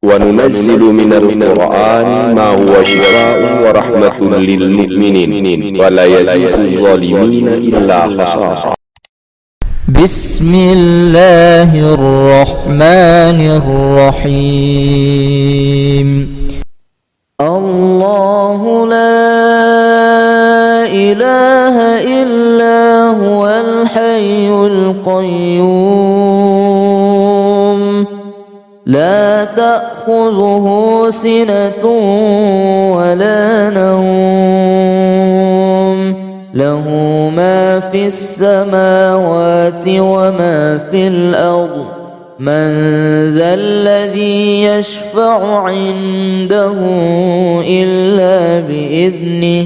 وننزل من القرآن ما هو شفاء ورحمة للمؤمنين ولا يزيد الظالمين إلا خسارا. بسم الله الرحمن الرحيم. الله لا إله إلا هو الحي القيوم لا تأخذه سنة ولا نوم له ما في السماوات وما في الأرض من ذا الذي يشفع عنده إلا بإذنه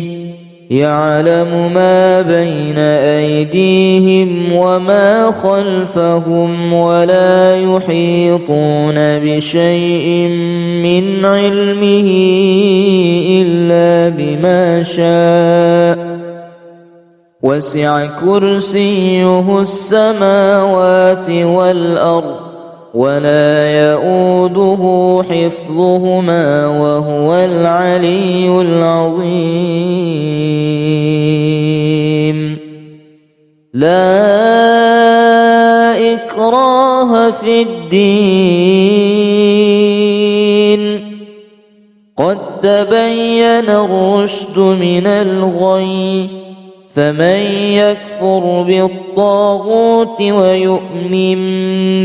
يعلم ما بين أيديهم وما خلفهم ولا يحيطون بشيء من علمه إلا بما شاء وسع كرسيه السماوات والأرض ولا يؤوده حفظهما وهو العلي العظيم. لا إكراه في الدين قد تبين الرشد من الغي فمن يكفر بالطاغوت ويؤمن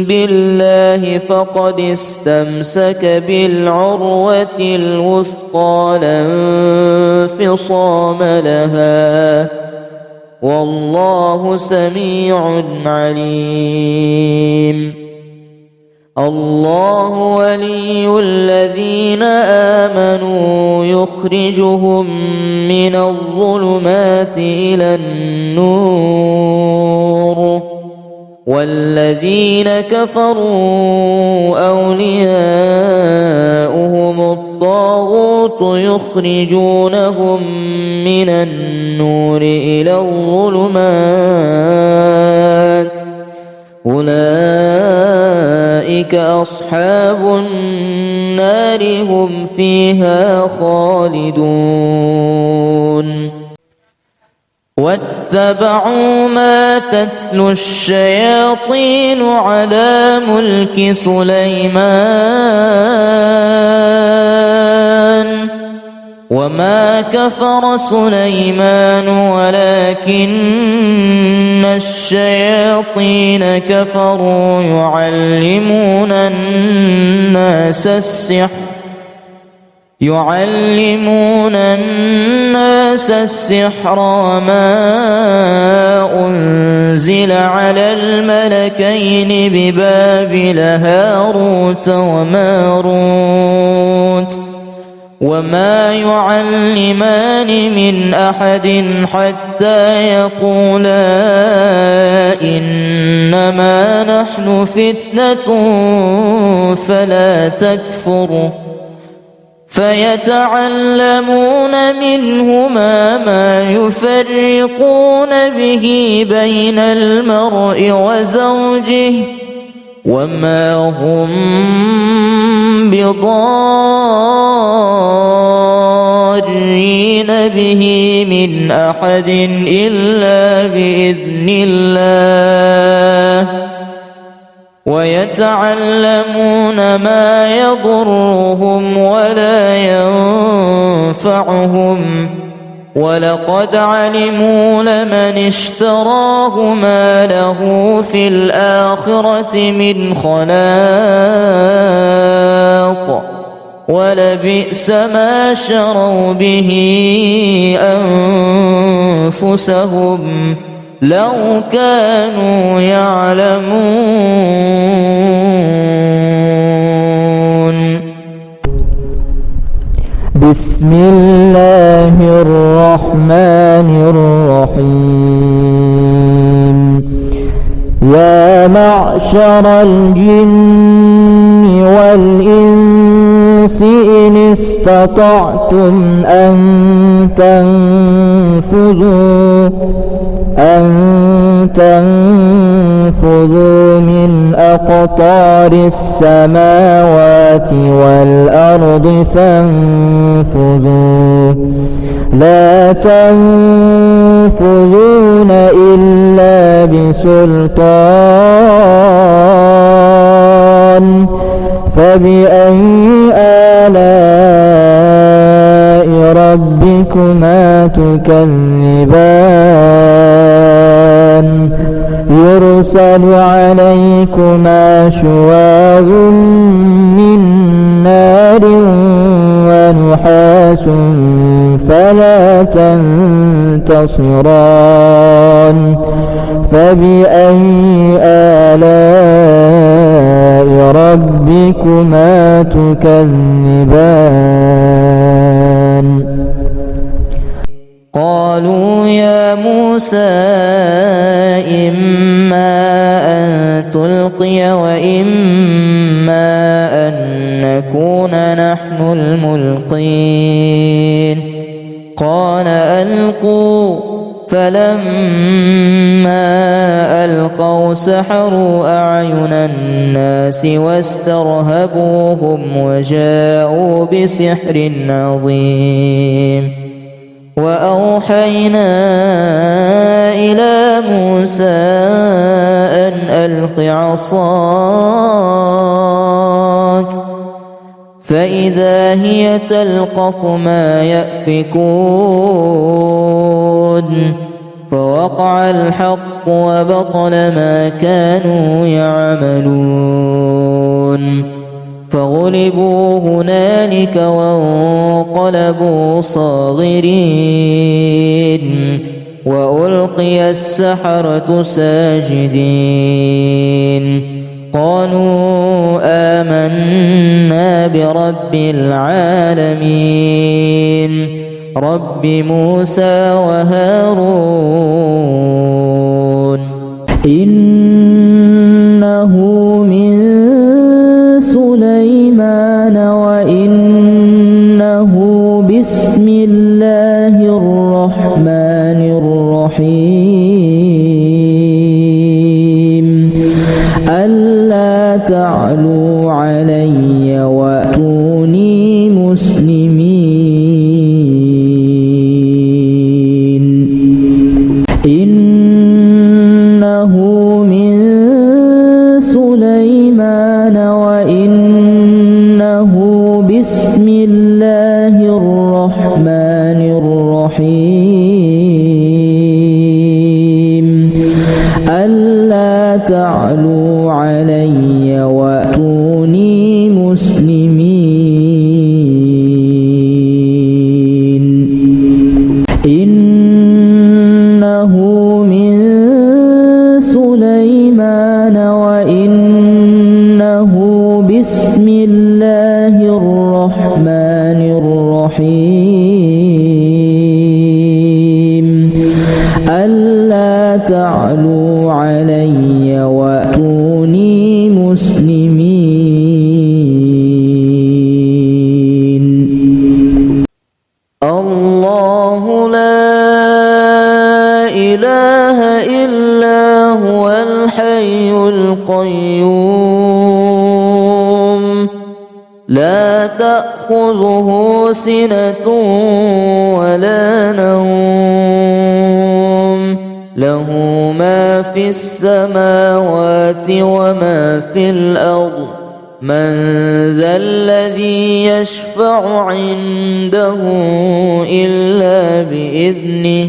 بالله فقد استمسك بالعروة الوثقى لا انفصام لها والله سميع عليم. الله ولي الذين آمنوا يخرجهم من الظلمات إلى النور والذين كفروا أولياؤهم الطاغوت يخرجونهم من النور إلى الظلمات أولئك أصحاب النار هم فيها خالدون. واتبعوا ما تتلو الشياطين على ملك سليمان وما كفر سليمان ولكن الشياطين كفروا يعلمون الناس السحر وما أنزل على الملكين ببابل هاروت وماروت وما يعلمان من أحد حتى يقولا إنما نحن فتنة فلا تكفر فيتعلمون منهما ما يفرقون به بين المرء وزوجه وما هم بضارين به من أحد إلا بإذن الله ويتعلمون ما يضرهم ولا ينفعهم ولقد علموا لمن اشتراه ما له في الآخرة من خلاق ولبئس ما شروا به أنفسهم لو كانوا يعلمون. بسم الله الرحمن الرحيم. يا معشر الجن والإنس إن استطعتم أن تنفذوا من أقطار السماوات والأرض فانفذوا لا تنفذون إلا بسلطان فبأي آلاء ربكما تكذبان يرسل عليكما شواظ من نار ونحاس فلا تنتصران فبأي آلاء ربكما تكذبان قالوا يا موسى إما أن تلقي وإما أن نكون نحن الملقين قال ألقوا فلما ألقوا سحروا أعين الناس واسترهبوهم وجاءوا بسحر عظيم وأوحينا إلى موسى أن ألق عصاك فإذا هي تلقف ما يأفكون فوقع الحق وبطل ما كانوا يعملون فغلبوا هنالك وانقلبوا صاغرين وألقي السحرة ساجدين قالوا آمنا برب العالمين رب موسى وهارون إنه من سليمان وإنه بسم الله الرحمن الرحيم ألا تعلوا علي وأتوني مسلمين إنه من سليمان وإنه بسم الله الرحمن الرحيم ألا تعلوا علي وأتوني مسلمين إنه من سليمان وإنه بسم الله الرحمن الرحيم ألا تعلوا علي وأتوني مسلمين الله لا إله إلا هو الحي القيوم لا تأخذه سنة ولا نوم له ما في السماوات وما في الأرض من ذا الذي يشفع عنده إلا بإذنه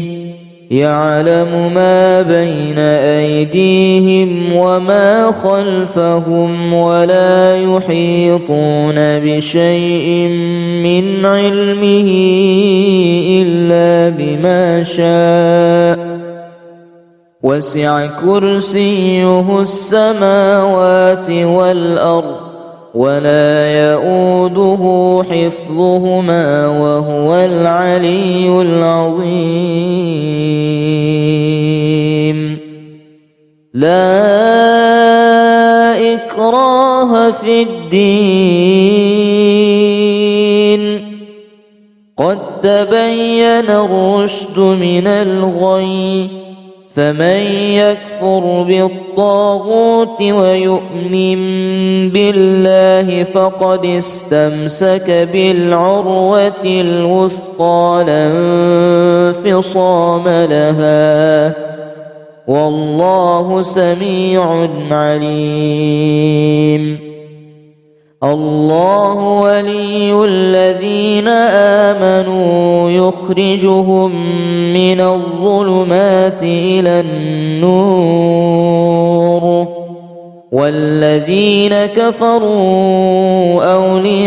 يعلم ما بين أيديهم وما خلفهم ولا يحيطون بشيء من علمه إلا بما شاء وسع كرسيه السماوات والأرض ولا يؤوده حفظهما وهو العلي العظيم لا إكراه في الدين قد تبين الرشد من الغي فمن يكفر بالطاغوت ويؤمن بالله فقد استمسك بالعروة الوثقى لا انفصام لها والله سميع عليم. الله ولي الذين آمنوا يخرجهم من الظلمات إلى النور والذين كفروا أولياؤهم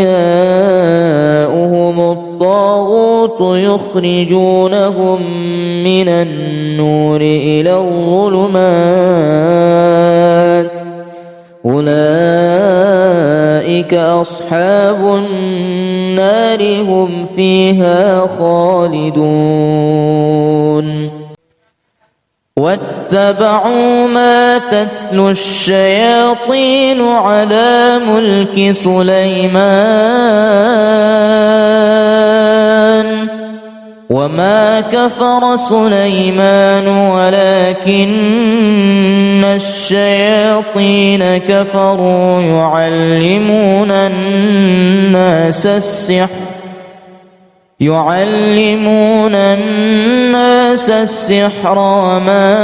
الطاغوت يخرجونهم من النور إلى الظلمات أولئك أصحاب النار هم فيها خالدون. واتبعوا ما تتلو الشياطين على ملك سليمان وما كفر سليمان ولكن الشياطين كفروا يعلمون الناس السحر وما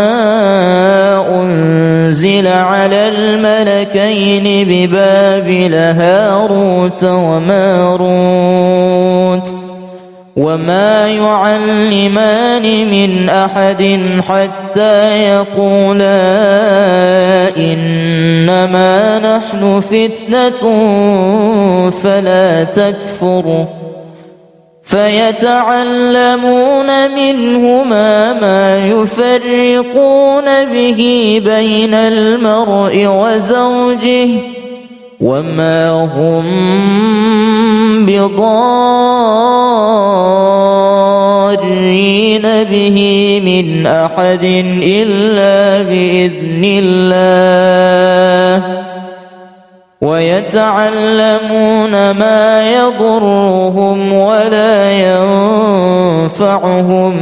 أنزل على الملكين ببابل هاروت وماروت وما يعلمان من أحد حتى يقولا إنما نحن فتنة فلا تكفر فيتعلمون منهما ما يفرقون به بين المرء وزوجه وما هم بضارين به من أحد إلا بإذن الله ويتعلمون ما يضرهم ولا ينفعهم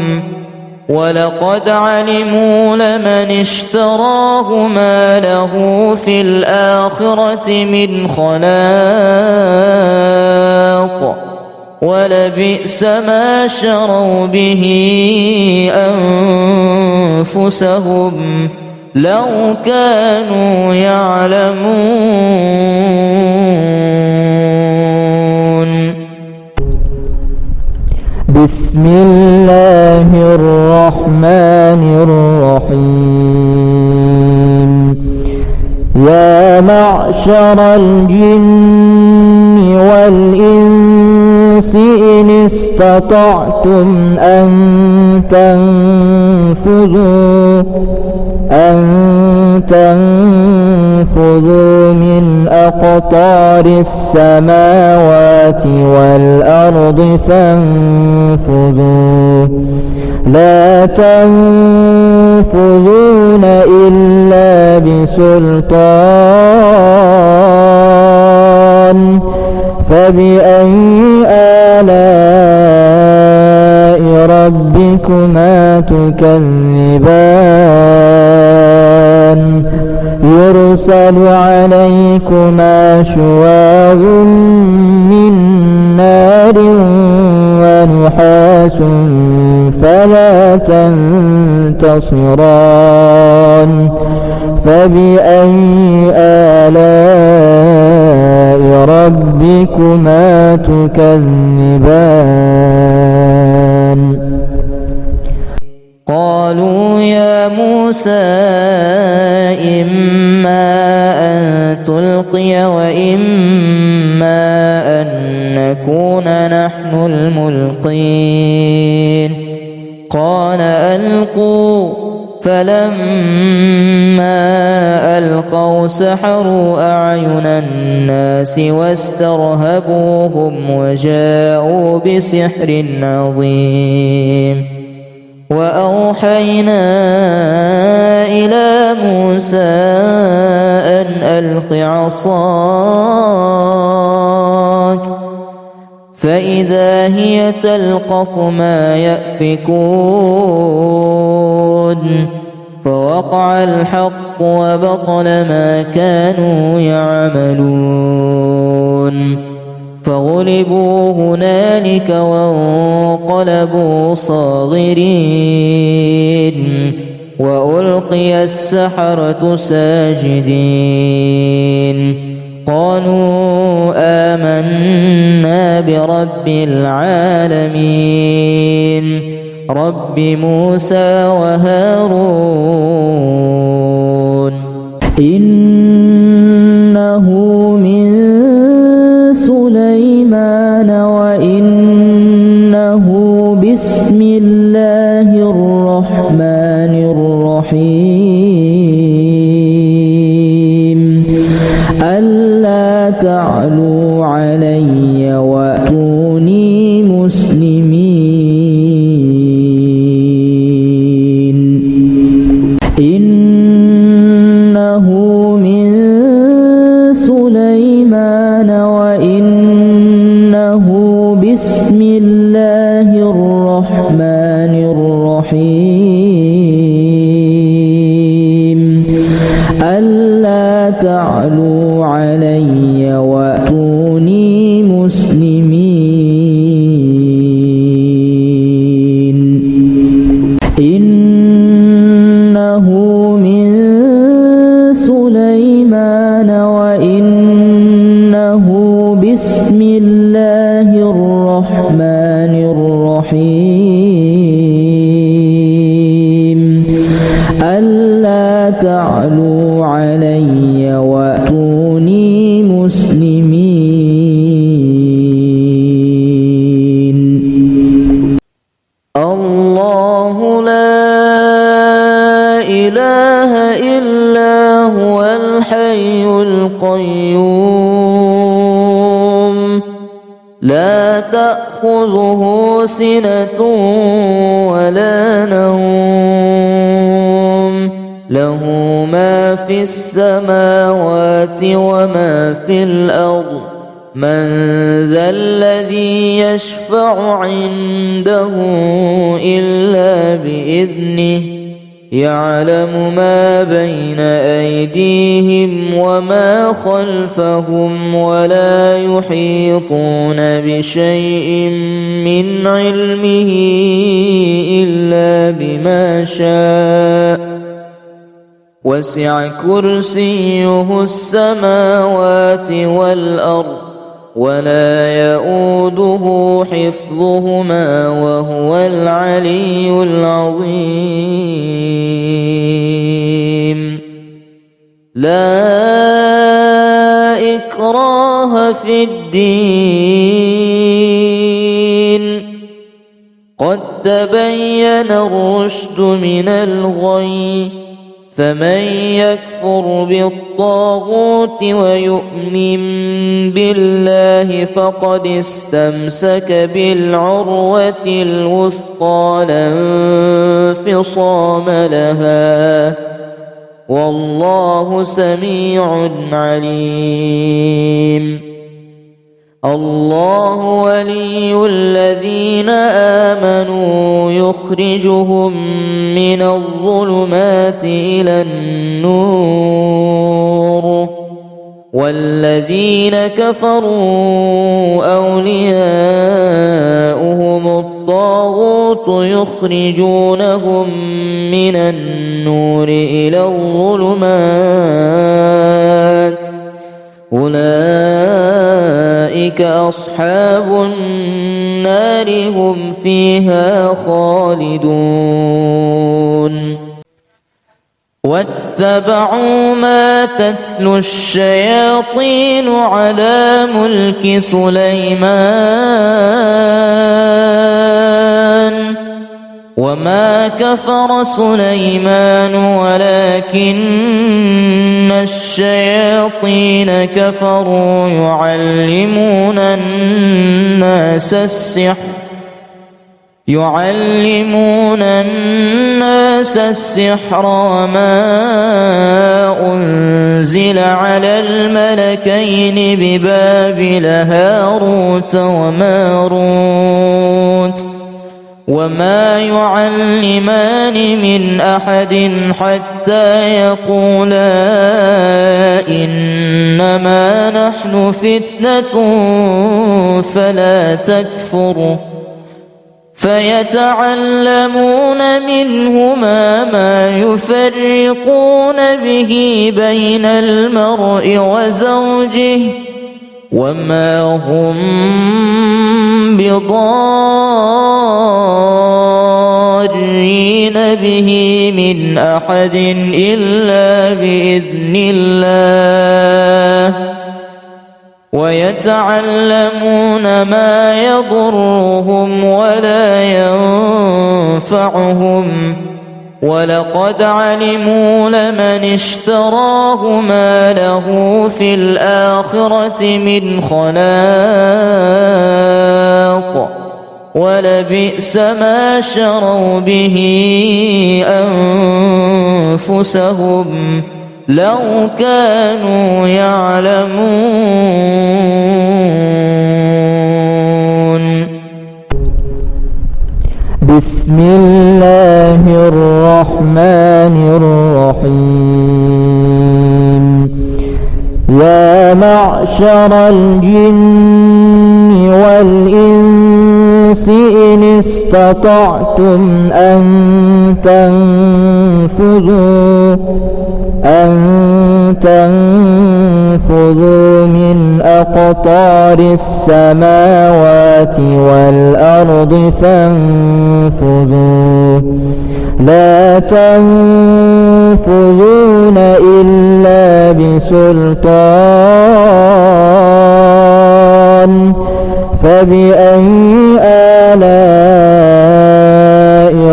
ولقد علموا لمن اشتراه ما له في الآخرة من خلاق ولبئس ما شروا به أنفسهم لو كانوا يعلمون. بسم الله الرحمن الرحيم. يا معشر الجن والإنس إن استطعتم أن تنفذوا من أقطار السماوات والأرض فانفذوا لا تنفذون إلا بسلطان فبأي آلاء ربكما تكذبان يرسل عليكما شواظ من نار ونحاس فلا تنتصران فبأي آلاء ربكما تكذبان. قالوا يا موسى إما أن تلقي وإما أن نكون نحن الملقين قال ألقوا فلما ألقوا سحروا أعين الناس واسترهبوهم وجاءوا بسحر عظيم. وأوحينا إلى موسى أن ألق عصاك فإذا هي تلقف ما يأفكون فوقع الحق وبطل ما كانوا يعملون فغلبوا هنالك وانقلبوا صاغرين وألقي السحرة ساجدين قالوا آمنا برب العالمين رب موسى وهارون إنه من سليمان وإنه بسم الله الرحمن الرحيم ألا تعلوا علي وأتوني مسلمين إنه من سليمان وإنه بسم الله الرحمن الرحيم ألا تعلوا علي وأتوني مسلمين إنه من سليمان وإنه بسم الله الرحمن الرحيم ألا تعلوا علي وأتوني مسلمين الله لا إله إلا هو الحي القيوم لا تأخذه سنة ولا نوم له ما في السماوات وما في الأرض من ذا الذي يشفع عنده إلا بإذنه يعلم ما بين أيديهم وما خلفهم ولا يحيطون بشيء من علمه إلا بما شاء وسع كرسيه السماوات والأرض ولا يؤوده حفظهما وهو العلي العظيم لا إكراه في الدين قد تبين الرشد من الغي فمن يكفر بالطاغوت ويؤمن بالله فقد استمسك بالعروة الوثقى لا انفصام لها والله سميع عليم الله ولي الذين آمنوا يخرجهم من الظلمات إلى النور والذين كفروا أولياؤهم الطاغوت يخرجونهم من النور إلى الظلمات أولئك أصحاب النار هم فيها خالدون واتبعوا ما تتلو الشياطين على ملك سليمان وما كفر سليمان ولكن الشياطين كفروا يعلمون الناس السحر وما أنزل على الملكين ببابل هاروت وماروت وما يعلمان من أحد حتى يقولا إنما نحن فتنة فلا تكفر فيتعلمون منهما ما يفرقون به بين المرء وزوجه وما هم بضارين به من أحد إلا بإذن الله ويتعلمون ما يضرهم ولا ينفعهم ولقد علموا لمن اشتراه ما له في الآخرة من خلاق ولبئس ما شروا به أنفسهم لو كانوا يعلمون. بسم الله الرحمن الرحيم. يا معشر الجن والإنس إن استطعتم أن تنفذوا من أقطار السماوات والأرض فانفذوا لا تنفذون إلا بسلطان فبأي آلاء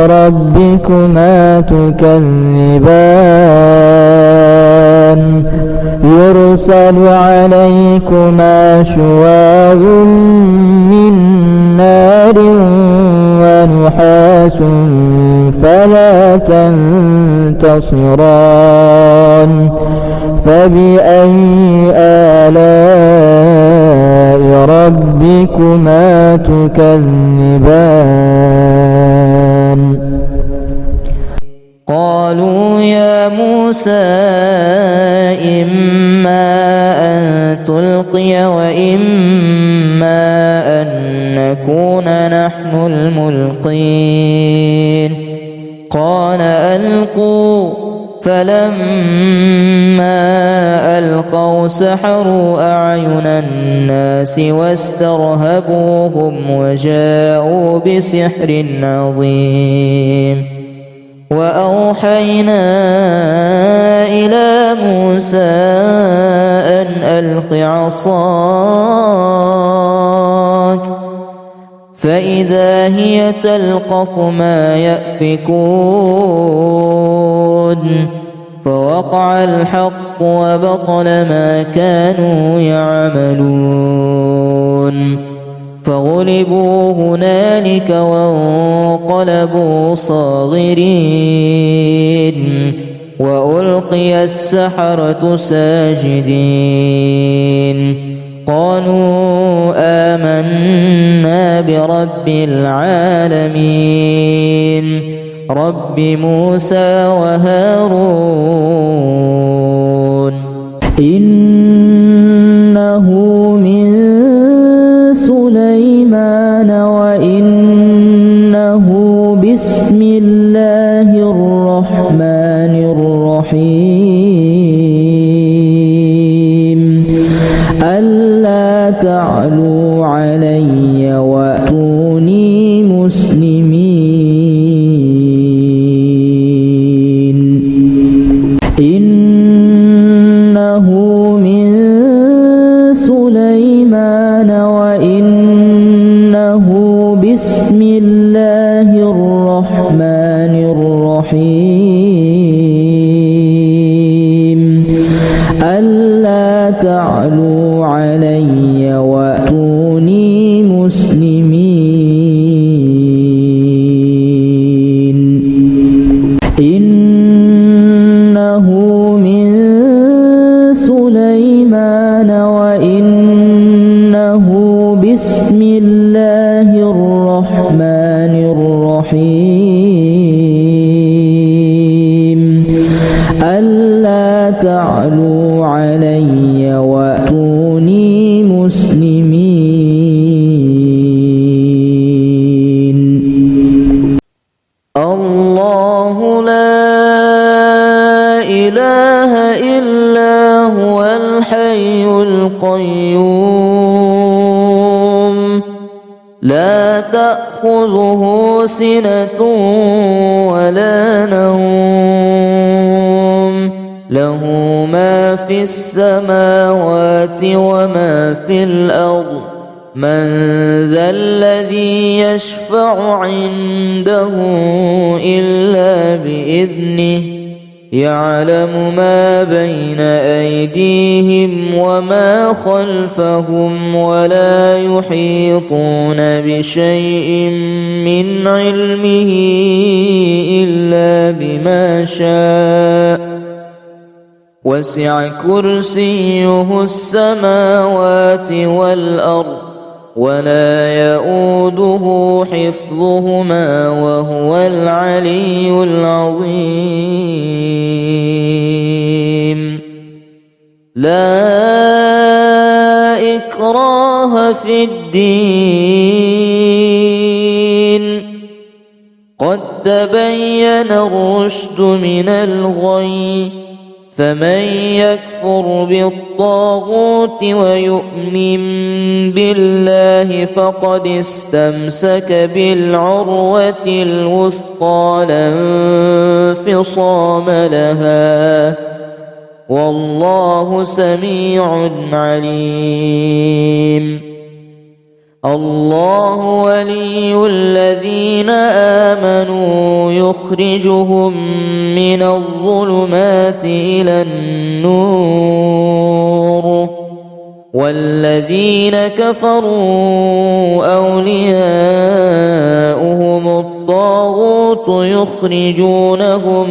ربكما تكذبان يرسل عليكما شواظ من نار ونحاس فلا تنتصران فبأي آلاء ربكما تكذبان. قالوا يا موسى إما أن تلقي وإما أن نكون نحن الملقين قال ألقوا فلما ألقوا سحروا أعين الناس واسترهبوهم وجاءوا بسحر عظيم. وأوحينا إلى موسى أن ألق عصاك فإذا هي تلقف ما يأفكون فوقع الحق وبطل ما كانوا يعملون فغلبوا هنالك وانقلبوا صاغرين وألقي السحرة ساجدين قالوا آمنا برب العالمين رب موسى وهارون. إنه من سليمان وإنه بسم الله الرحمن الرحيم ألا تعلوا علي وأتوني مسلمين. إنه من سليمان وإنه بسم الله الرحمن الرحيم ألا تعلوا علي وأتوني مسلمين. إنه من سليمان وإنه بسم الله الرحمن الرحيم الرحيم ألا تعلوا علي وأتوني مسلمين. الله لا إله إلا هو الحي القيوم لا تأخذه سنة ولا نوم له ما في السماوات وما في الأرض من ذا الذي يشفع عنده إلا بإذنه يعلم ما بين أيديهم وما خلفهم ولا يحيطون بشيء من علمه إلا بما شاء وسع كرسيه السماوات والأرض ولا يؤوده حفظهما وهو العلي العظيم. لا إكراه في الدين قد تبين الرشد من الغي فمن يكفر بالطاغوت ويؤمن بالله فقد استمسك بالعروة الوثقى لا انفصام لها والله سميع عليم. الله ولي الذين آمنوا يخرجهم من الظلمات إلى النور والذين كفروا أولياؤهم الطاغوت يخرجونهم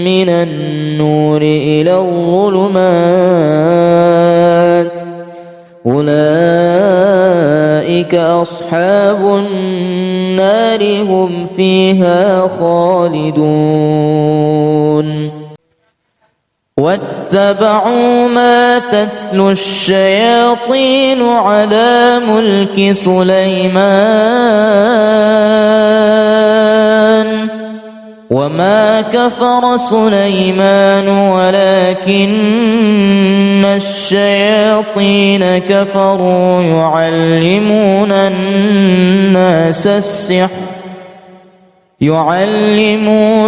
من النور إلى الظلمات أولئك أصحاب النار هم فيها خالدون. واتبعوا ما تتلو الشياطين على ملك سليمان وما كفر سليمان ولكن الشياطين كفروا يعلمون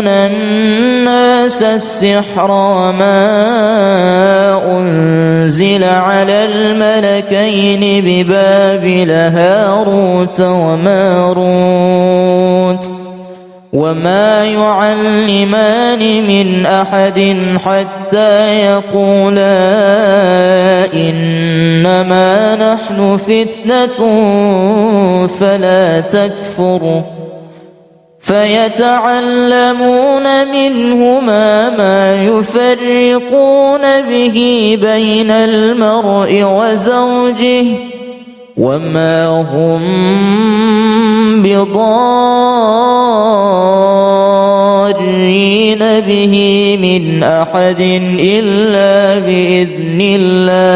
الناس السحر وما أنزل على الملكين ببابل هاروت وماروت وما يعلمان من أحد حتى يقولا إنما نحن فتنة فلا تكفر فيتعلمون منهما ما يفرقون به بين المرء وزوجه وما هم بضارين به من أحد إلا بإذن الله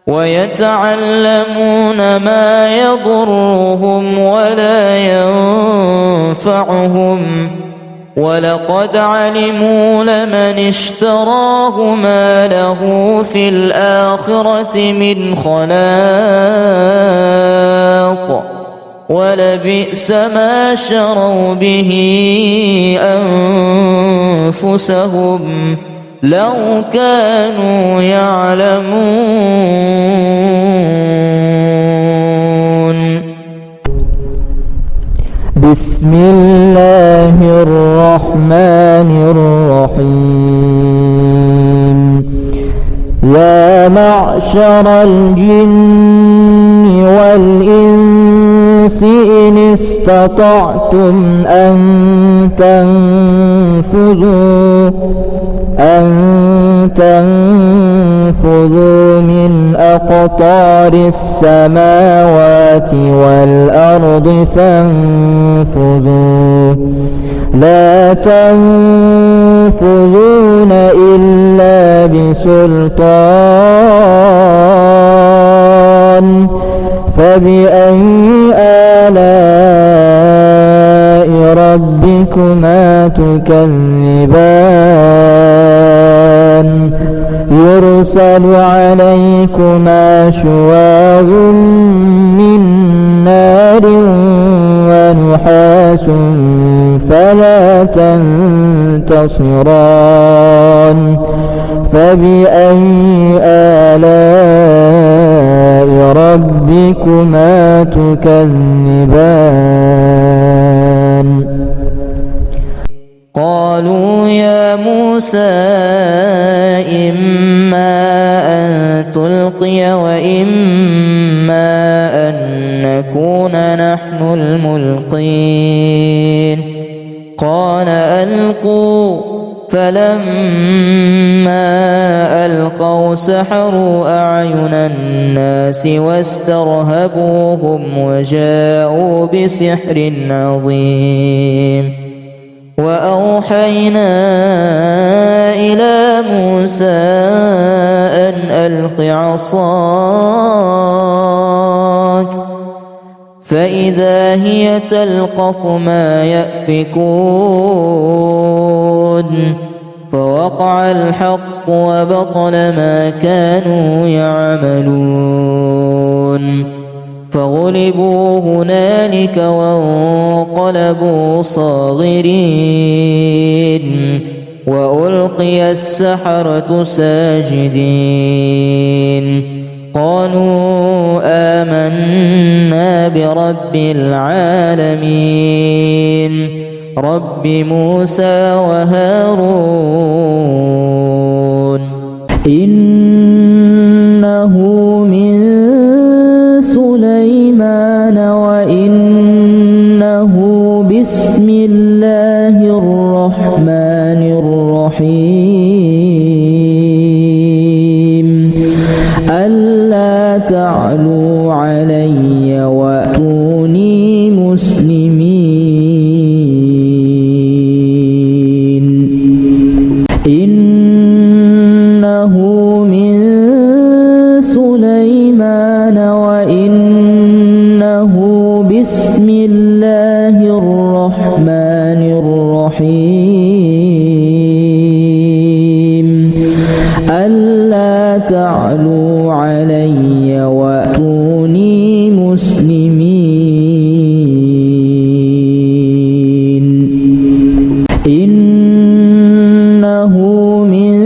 ويتعلمون ما يضرهم ولا ينفعهم ولقد علموا لمن اشتراه ما له في الآخرة من خلاق ولبئس ما شروا به أنفسهم لو كانوا يعلمون. بسم الله الرحمن الرحيم. يا معشر الجن والإنس إن استطعتم أن تنفذوا من أقطار السماوات والأرض فانفذوا لا تنفذون إلا بسلطان فبأي آلاء ربكما تكذبان يرسل عليكما شواظ من نار ونحاس فلا تنتصران فبأي آلاء ربكما تكذبان قالوا يا موسى إما أن تلقي وإما أن نكون نحن الملقين قال ألقوا فلما ألقوا سحروا أعين الناس واسترهبوهم وجاءوا بسحر عظيم وأوحينا إلى موسى أن ألق عصاك فإذا هي تلقف ما يأفكون فوقع الحق وبطل ما كانوا يعملون فغلبوا هنالك وانقلبوا صاغرين وألقي السحرة ساجدين قالوا آمنا برب العالمين رب موسى وهارون إنه من سليمان وإنه بسم الله الرحمن الرحيم ألا تعلوا علي وأتوني مسلمين إنه من سليمان وإنه بسم الله الرحمن الرحيم ألا تعلوا علي وأتوني مسلمين إنه من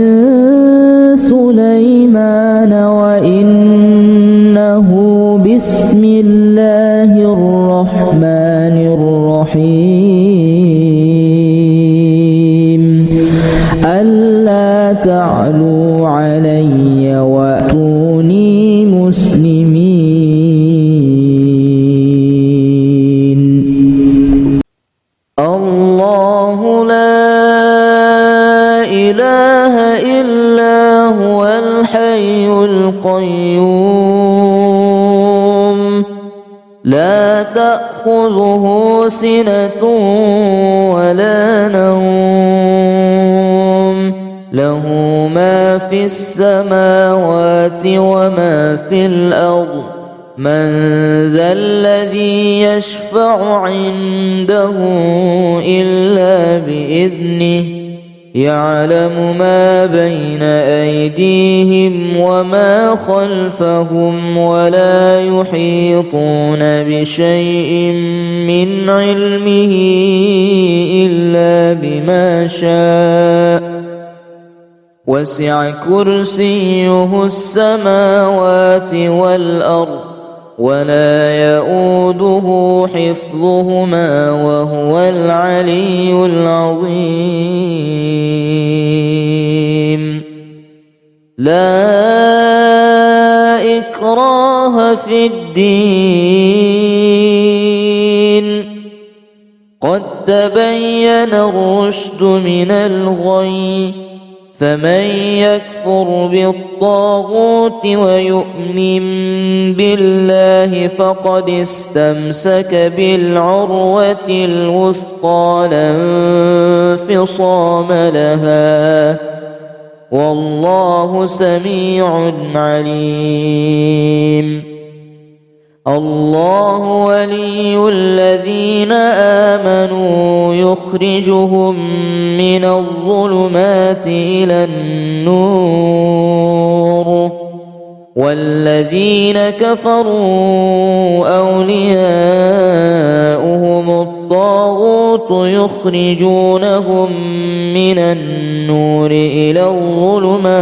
سليمان وإنه بسم الله الرحمن الرحيم ألا تعلوا علي وأتوني مسلمين الله لا إله إلا هو الحي القيوم لا تأخذه سنة ولا نوم له ما في السماوات وما في الأرض من ذا الذي يشفع عنده إلا بإذنه يعلم ما بين أيديهم وما خلفهم ولا يحيطون بشيء من علمه إلا بما شاء وسع كرسيه السماوات والأرض ولا يؤوده حفظهما وهو العلي العظيم لا إكراه في الدين قد تبين الرشد من الغي فمن يكفر بالطاغوت ويؤمن بالله فقد استمسك بالعروة الوثقى لا انفصام لها والله سميع عليم. الله ولي الذين آمنوا يخرجهم من الظلمات إلى النور والذين كفروا أولياؤهم الطاغوت يخرجونهم من النور إلى الظلمات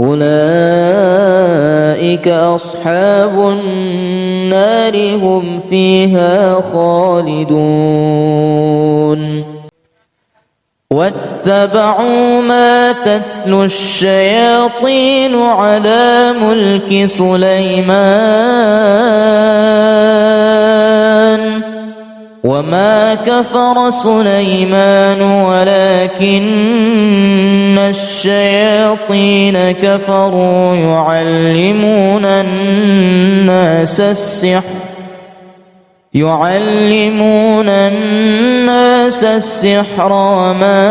أولئك أصحاب النار هم فيها خالدون. واتبعوا ما تتلو الشياطين على ملك سليمان وما كفر سليمان ولكن الشياطين كفروا يعلمون الناس السحر وما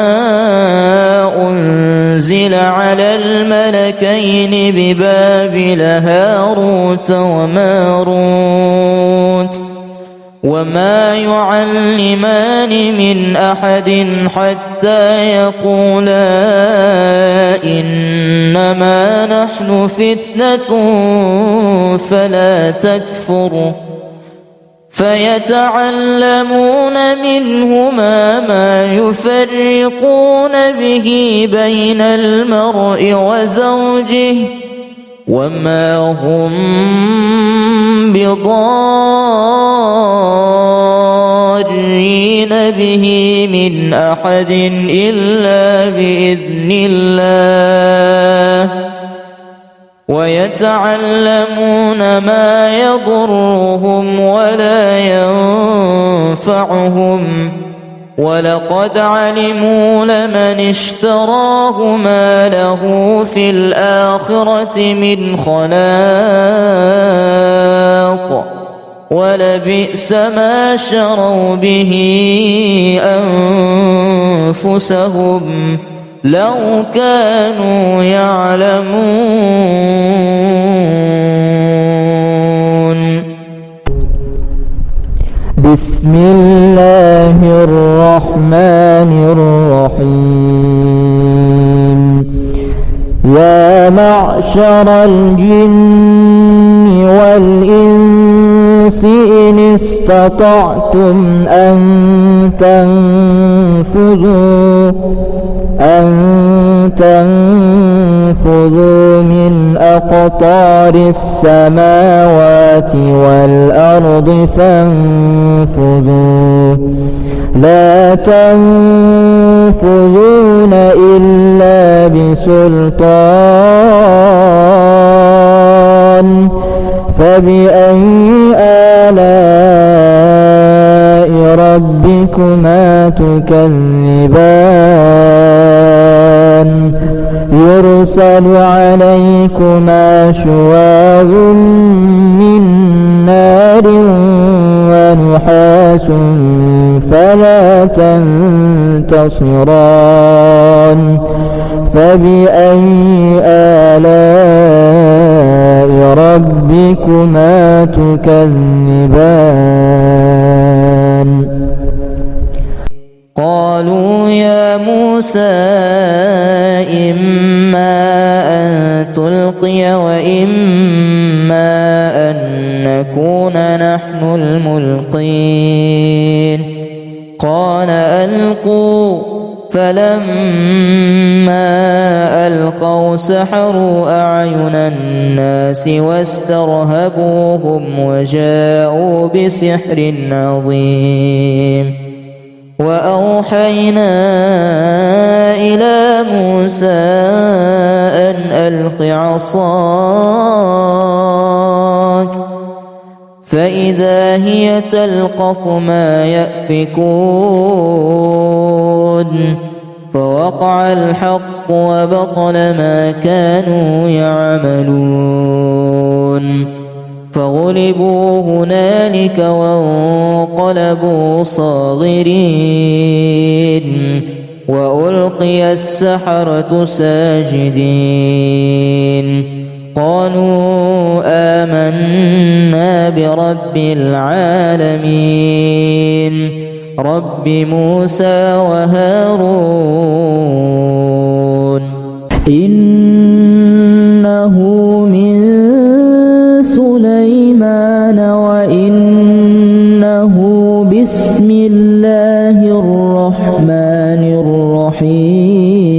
أنزل على الملكين ببابل هاروت وماروت وما يعلمان من أحد حتى يقولا إنما نحن فتنة فلا تكفر فيتعلمون منهما ما يفرقون به بين المرء وزوجه وما هم بضارين به من أحد إلا بإذن الله ويتعلمون ما يضرهم ولا ينفعهم ولقد علموا لمن اشتراه ما له في الآخرة من خلاق ولبئس ما شروا به أنفسهم لو كانوا يعلمون. بسم الله الرحمن الرحيم. يا معشر الجن والإنس إن استطعتم أن تنفذوا من أقطار السماوات والأرض فانفذوا لا تنفذون إلا بسلطان فبأي آلاء ربكما تكذبان يرسل عليكما شواظ من نار ونحاس فلا تنتصران فبأي آلاء ربكما تكذبان. قالوا يا موسى إما أن تلقي وإما أن نكون نحن الملقين قال ألقوا فلما ألقوا سحروا أعين الناس واسترهبوهم وجاءوا بسحر عظيم. وأوحينا إلى موسى أن ألق عصاك فإذا هي تلقف ما يأفكون فوقع الحق وبطل ما كانوا يعملون فغلبوا هنالك وانقلبوا صاغرين وألقي السحرة ساجدين قالوا آمنا برب العالمين رب موسى وهارون إنه من سليمان وإنه بسم الله الرحمن الرحيم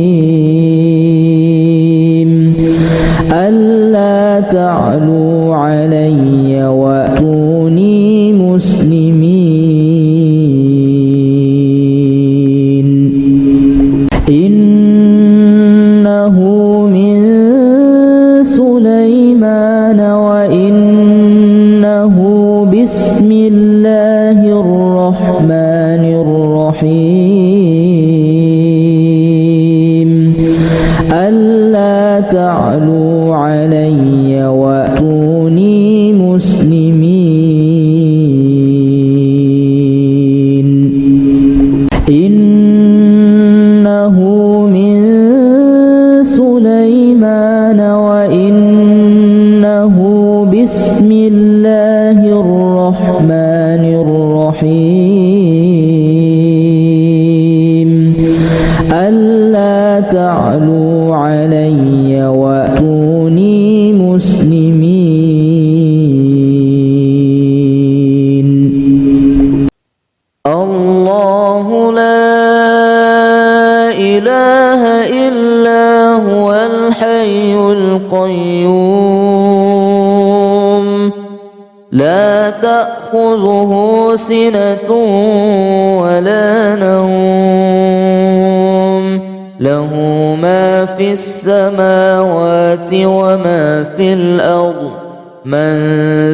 ألا تعلوا علي وأتوني مسلمين إنه من سليمان وإنه بسم الله الرحمن الرحيم ألا تعلوا علي وأتوني مسلمين إنه من سليمان وإنه بسم الله الرحمن الرحيم ألا تعلوا علي وأتوني مسلمين الله لا إله إلا هو الحي القيوم لا تأخذه سنة ولا نوم له ما في السماوات وما في الأرض من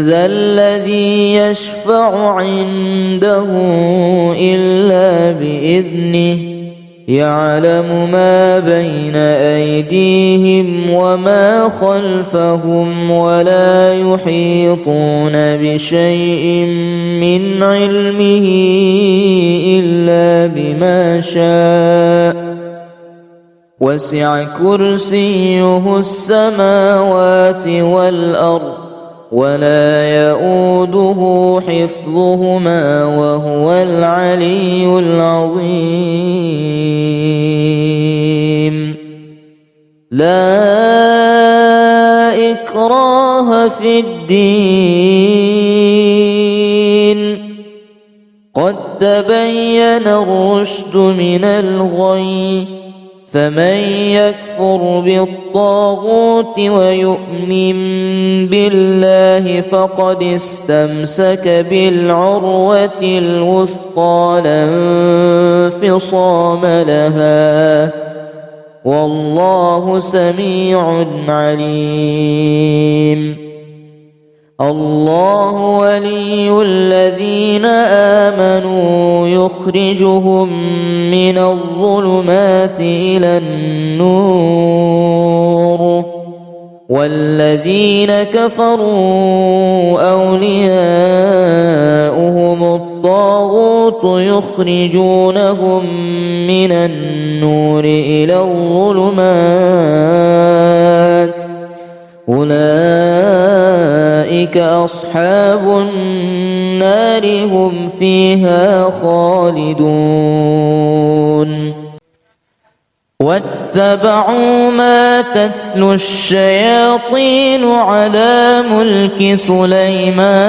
ذا الذي يشفع عنده إلا بإذنه يعلم ما بين أيديهم وما خلفهم ولا يحيطون بشيء من علمه إلا بما شاء وسع كرسيه السماوات والأرض ولا يؤوده حفظهما وهو العلي العظيم لا إكراه في الدين قد تبين الرشد من الغي فمن يكفر بالطاغوت ويؤمن بالله فقد استمسك بالعروة الوثقى لا انفصام لها والله سميع عليم الله ولي الذين آمنوا يخرجهم من الظلمات إلى النور والذين كفروا أولياؤهم الطاغوت يخرجونهم من النور إلى الظلمات أولئك أصحاب النار هم فيها خالدون واتبعوا ما تتلو الشياطين على ملك سليمان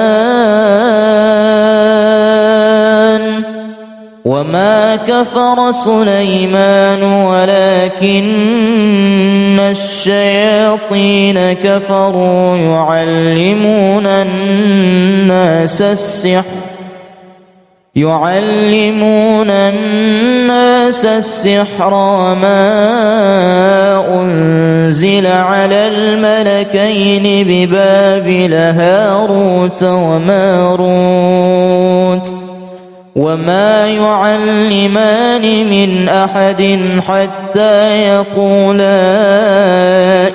وما كفر سليمان ولكن الشياطين كفروا يعلمون الناس السحر يعلمون الناس السحر وما أنزل على الملكين ببابل هاروت وماروت وما يعلمان من أحد حتى يقولا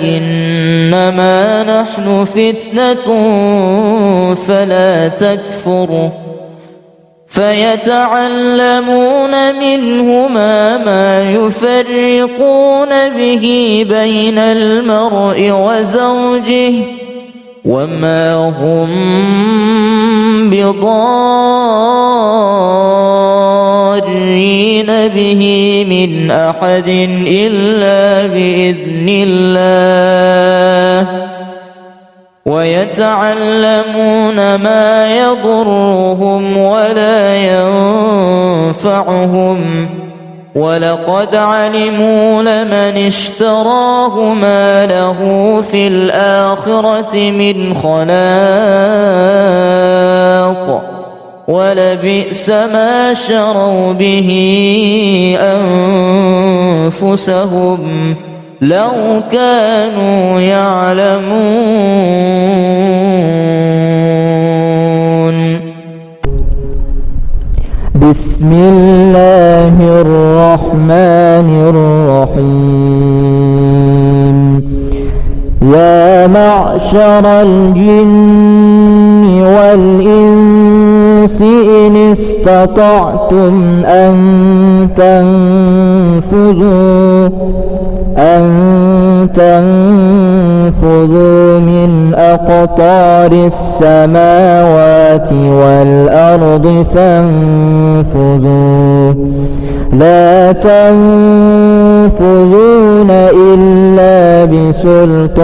إنما نحن فتنة فلا تكفر فيتعلمون منهما ما يفرقون به بين المرء وزوجه وما هم بضارين به من أحد إلا بإذن الله ويتعلمون ما يضرهم ولا ينفعهم ولقد علموا لمن اشتراه ما له في الآخرة من خلاق ولبئس ما شروا به أنفسهم لو كانوا يعلمون. بسم الله الرحمن الرحيم. يا معشر الجن والإنس إن استطعتم أن تنفذوا من أقطار السماوات والأرض فانفذوا لا تنفذون إلا بسلطان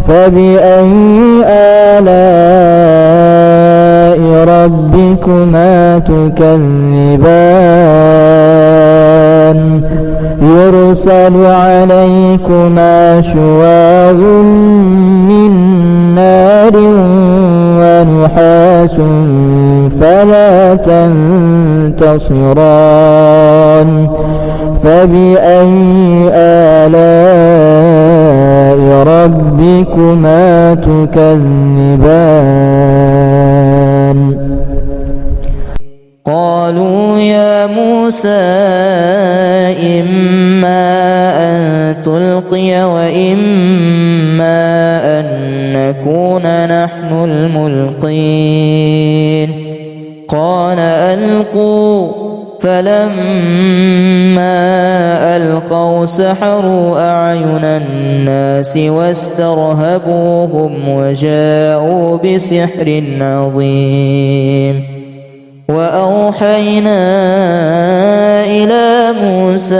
فبأي آلاء ربكما تكذبان يرسل عليكما شواظ من نار ونحاس فلا تنتصران فبأي آلاء ربكما تكذبان. قالوا يا موسى إما أن تلقي وإما أن نكون نحن الملقين قال ألقوا فلما ألقوا سحروا أعين الناس واسترهبوهم وجاءوا بسحر عظيم. وأوحينا إلى موسى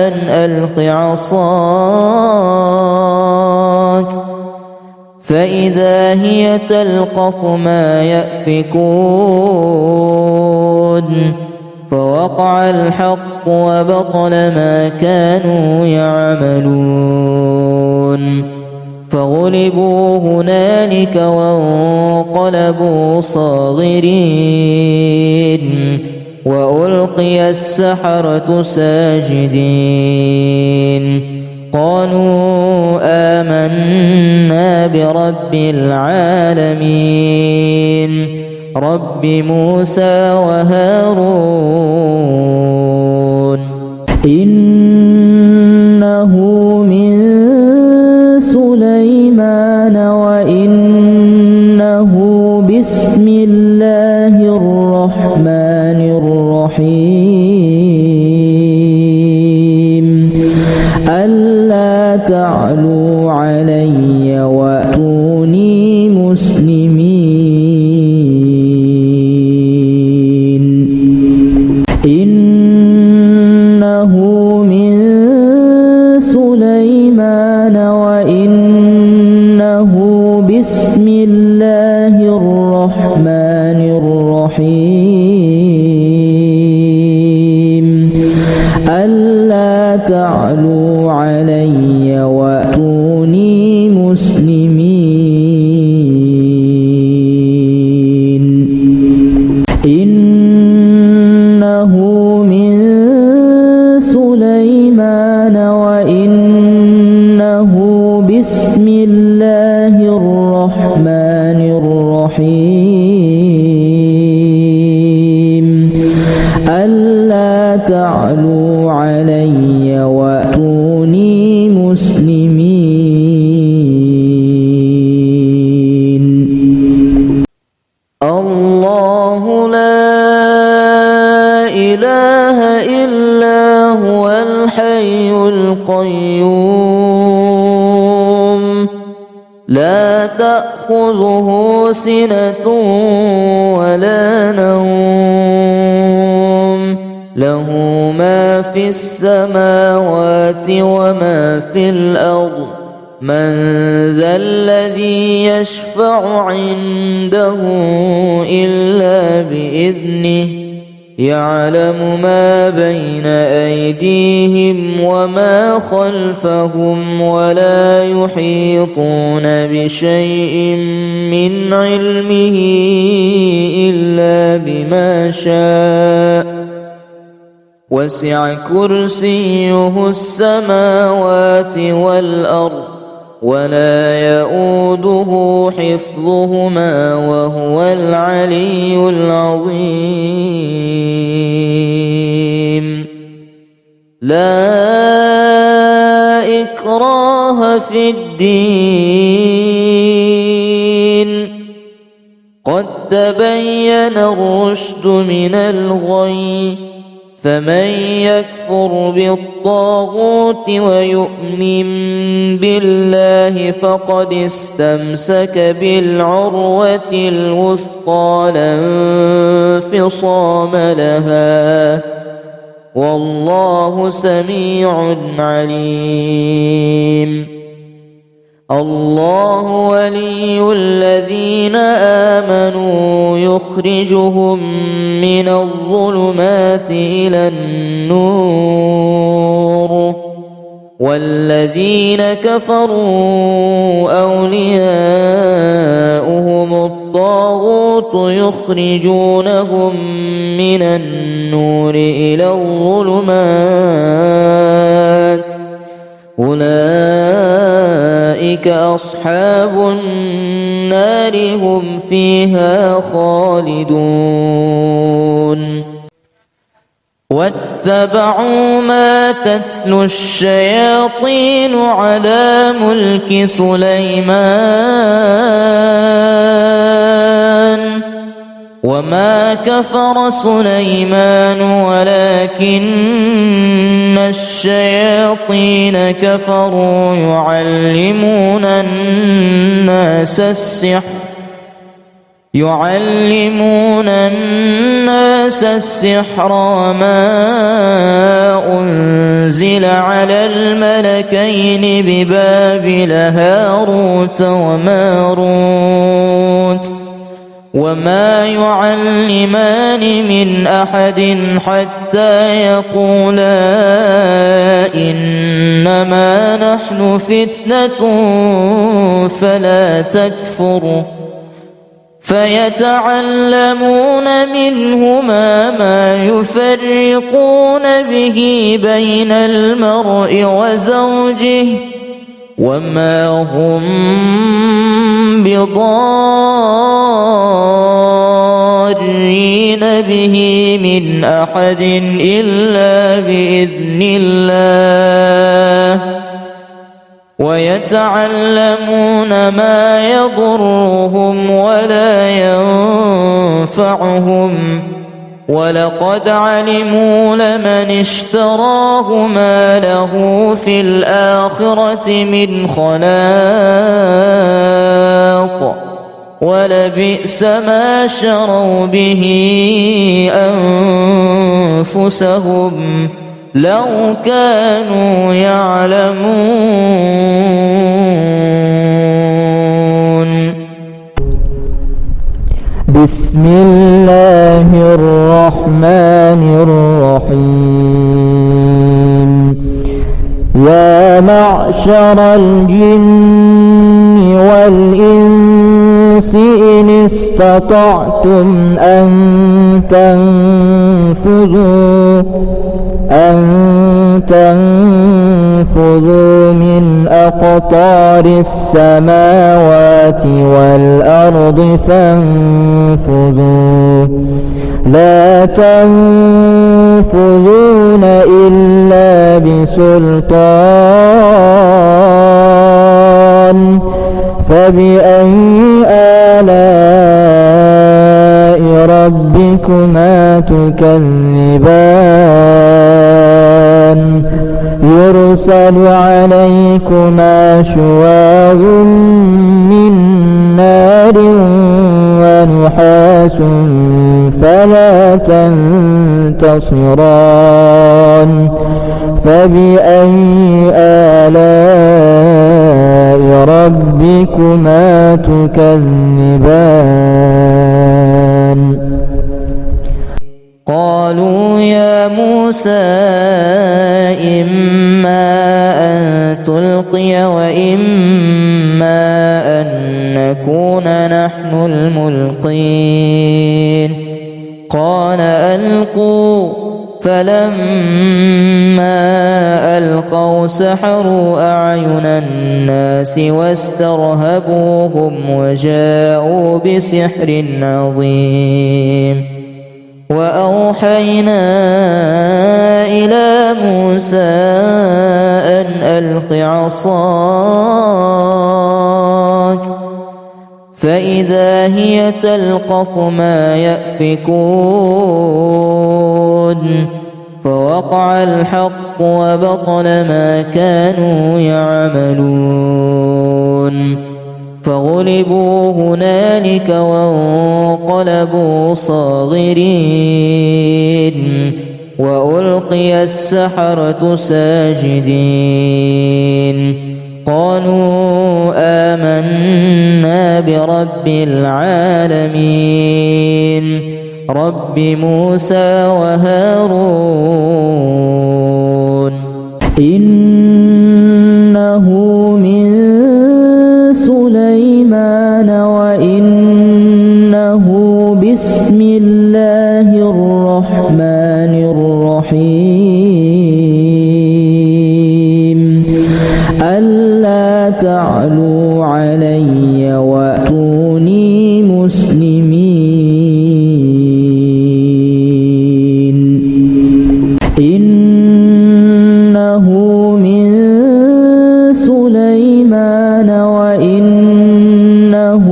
أن ألق عصاك فإذا هي تلقف ما يأفكون فوقع الحق وبطل ما كانوا يعملون فغلبوا هنالك وانقلبوا صاغرين وألقي السحرة ساجدين قالوا آمنا برب العالمين رب موسى وهارون. إنه من سليمان وإنه بسم الله الرحمن الرحيم ألا تعلوا علي وأتوني مسلمين. إنه من سليمان وإنه بسم الله الرحمن الرحيم ألا تعلوا علي وأتوني مسلمين. بسم الله الرحمن الرحيم ألا تعلوا علي وأتوني مسلمين. الله لا إله إلا هو الحي القيوم لا تأخذه سنة ولا نوم له ما في السماوات وما في الأرض من ذا الذي يشفع عنده إلا بإذنه يعلم ما بين أيديهم وما خلفهم ولا يحيطون بشيء من علمه إلا بما شاء وسع كرسيه السماوات والأرض ولا يؤوده حفظهما وهو العلي العظيم. لا إكراه في الدين قد تبين الرشد من الغي فمن يكفر بالطاغوت ويؤمن بالله فقد استمسك بالعروة الوثقى لا انفصام لها والله سميع عليم. الله ولي الذين آمنوا يخرجهم من الظلمات إلى النور والذين كفروا أولياؤهم الطاغوت يخرجونهم من النور إلى الظلمات أولئك أصحاب النار هم فيها خالدون. واتبعوا ما تتلو الشياطين على ملك سليمان وما كفر سليمان ولكن الشياطين كفروا يعلمون الناس السحر وما أنزل على الملكين ببابل هاروت وماروت وما يعلمان من أحد حتى يقولا إنما نحن فتنة فلا تكفر فيتعلمون منهما ما يفرقون به بين المرء وزوجه وما هم بضارين به من أحد إلا بإذن الله ويتعلمون ما يضرهم ولا ينفعهم ولقد علموا لمن اشتراه ما له في الآخرة من خلاق ولبئس ما شروا به أنفسهم لو كانوا يعلمون. بسم الله الرحمن الرحيم. يا معشر الجن والإنس الإنس إن استطعتم أن تنفذوا من أقطار السماوات والأرض فانفذوا لا تنفذون إلا بسلطان فبأي آلاء ربكما تكذبان يرسل عليكما شواظ من نار ونحاس فلا تنتصران فبأي آلاء ربكما تكذبان قالوا يا موسى إما أن تلقي وإما أن نكون نحن الملقين قال ألقوا فلما ألقوا سحروا أعين الناس واسترهبوهم وجاءوا بسحر عظيم وأوحينا إلى موسى أن ألق عصاك فإذا هي تلقف ما يأفكون فوقع الحق وبطل ما كانوا يعملون فغلبوا هنالك وانقلبوا صاغرين وألقي السحرة ساجدين قالوا آمنا برب العالمين رب موسى وهارون إنه من سليمان وإنه بسم الله الرحمن الرحيم ألا تعلوا علي وأتوني مسلمين إنه من سليمان وإنه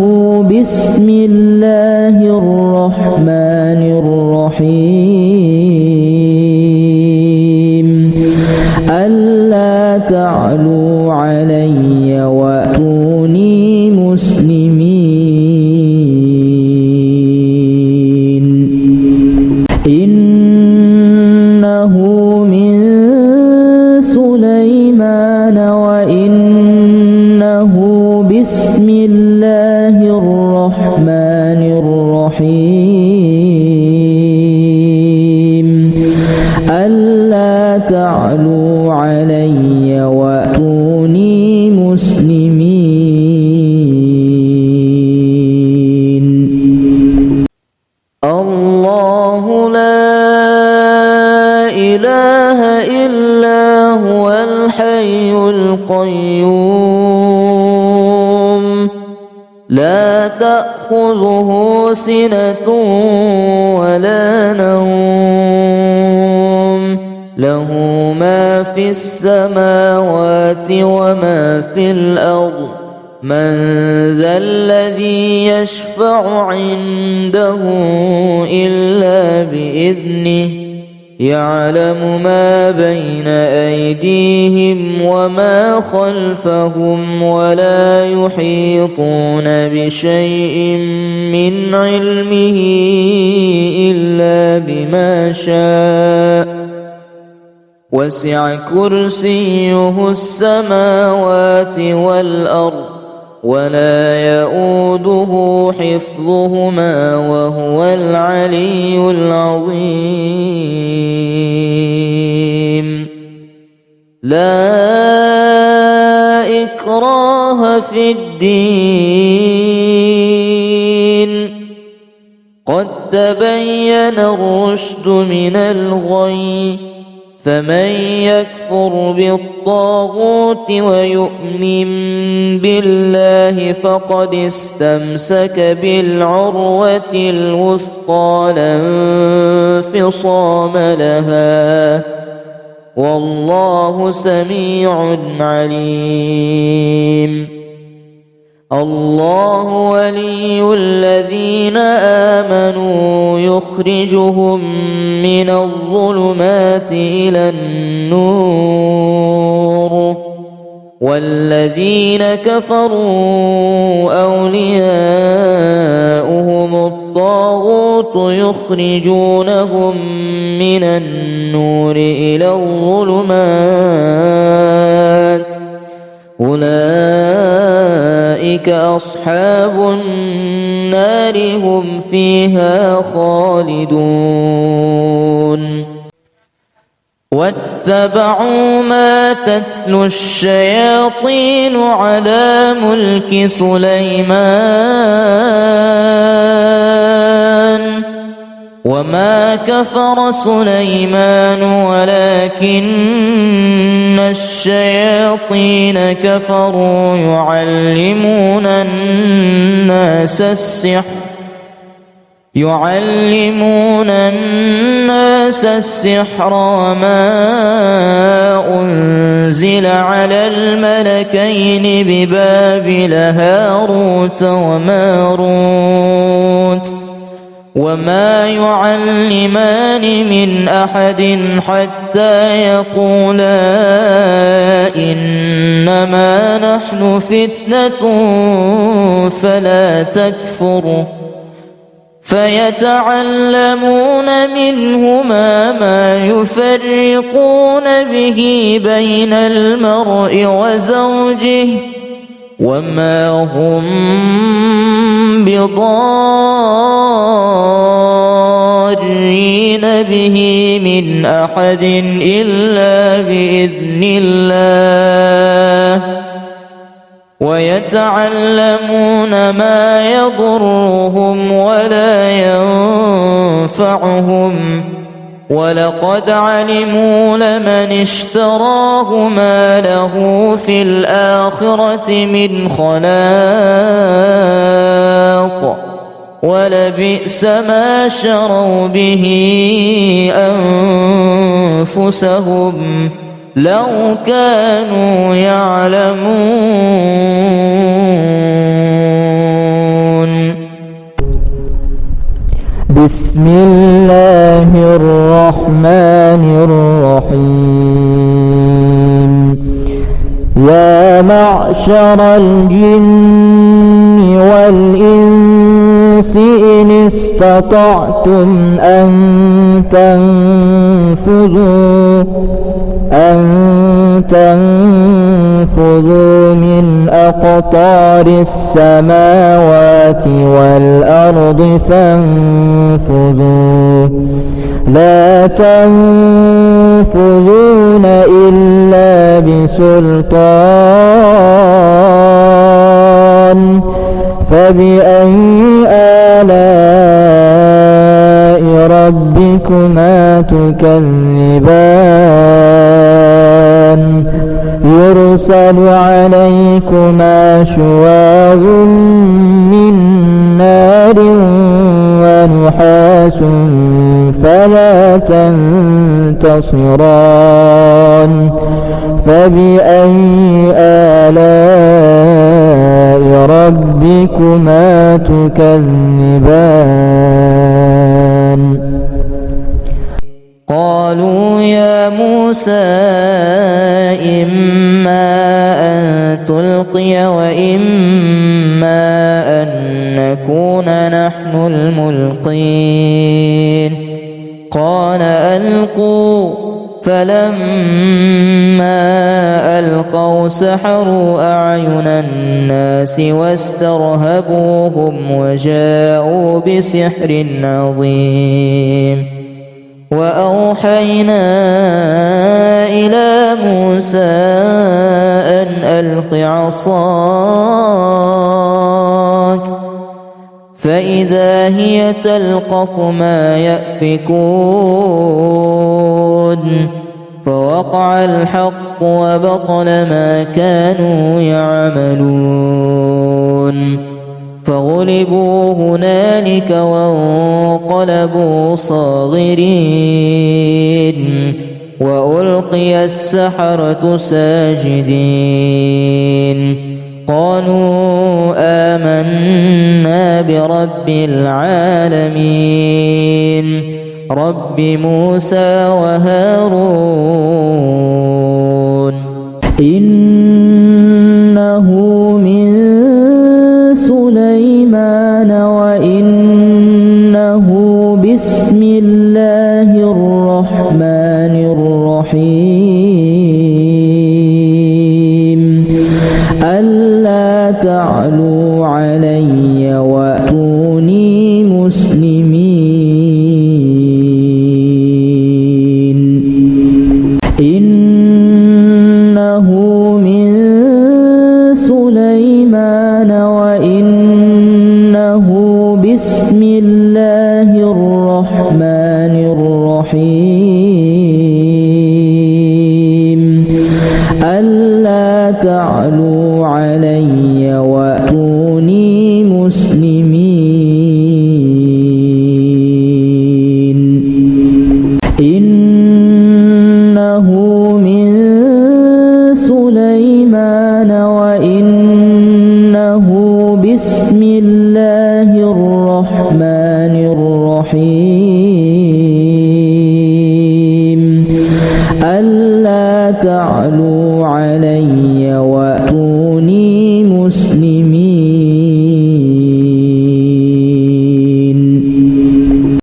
بسم الله الرحمن الرحيم ألا تعلوا علي وأتوني مسلمين إنه من سليمان وإنه بسم الله الرحمن الرحيم ألا تعلوا علي وأتوني مسلمين الله لا إله إلا هو الحي القيوم لا تأخذه سنة ولا نوم له ما في السماوات وما في الأرض من ذا الذي يشفع عنده إلا بإذنه يعلم ما بين أيديهم وما خلفهم ولا يحيطون بشيء من علمه إلا بما شاء وسع كرسيه السماوات والأرض ولا يؤوده حفظهما وهو العلي العظيم لا إكراه في الدين قد تبين الرشد من الغي فمن يكفر بالطاغوت ويؤمن بالله فقد استمسك بالعروة الوثقى لا انفصام لها والله سميع عليم. الله ولي الذين آمنوا يخرجهم من الظلمات إلى النور والذين كفروا أولياؤهم الطاغوت يخرجونهم من النور إلى الظلمات أولئك أصحاب النار هم فيها خالدون. واتبعوا ما تتلو الشياطين على ملك سليمان وما كفر سليمان ولكن الشياطين كفروا يعلمون الناس السحر وما أنزل على الملكين ببابل هاروت وماروت وما يعلمان من أحد حتى يقولا إنما نحن فتنة فلا تكفر فيتعلمون منهما ما يفرقون به بين المرء وزوجه وما هم بضارين به من أحد إلا بإذن الله ويتعلمون ما يضرهم ولا ينفعهم ولقد علموا لمن اشتراه ما له في الآخرة من خلاق ولبئس ما شروا به أنفسهم لو كانوا يعلمون. بسم الله الرحمن الرحيم. يا معشر الجن والإنس إن استطعتم أن تنفذوا من أقطار السماوات والأرض فانفذوا لا تنفذون إلا بسلطان فبأي آلاء ربكما تكذبان يرسل عليكما شواظ من نار ونحاس فلا تنتصران فبأي آلاء ربكما تكذبان. قالوا يا موسى إما أن تلقي وإما أن نكون نحن الملقين قال ألقوا فلما ألقوا سحروا أعين الناس واسترهبوهم وجاءوا بسحر عظيم. وأوحينا إلى موسى أن ألق عصاك فإذا هي تلقف ما يأفكون فوقع الحق وبطل ما كانوا يعملون فغلبوا هنالك وانقلبوا صاغرين وألقي السحرة ساجدين قالوا آمنا برب العالمين رب موسى وهارون إنه من سليمان وإنه بسم الله الرحمن الرحيم ألا تعلوا علي وأتوني مسلمين إنه من سليمان وإنه بسم الله الرحمن الرحيم ألا تعلوا علي وأتوني مسلمين إنه من سليمان وإنه بسم الله الرحمن الرحيم ألا تعلوا علي وأتوني مسلمين إنه من سليمان وإنه بسم الله الرحمن الرحيم ألا تعلوا علي وأتوني مسلمين إنه من سليمان وإنه بسم الله الرحمن الرحيم ألا تعلوا علي وأتوني مسلمين إنه من سليمان وإنه بسم الله الرحمن الرحيم ألا تعلوا علي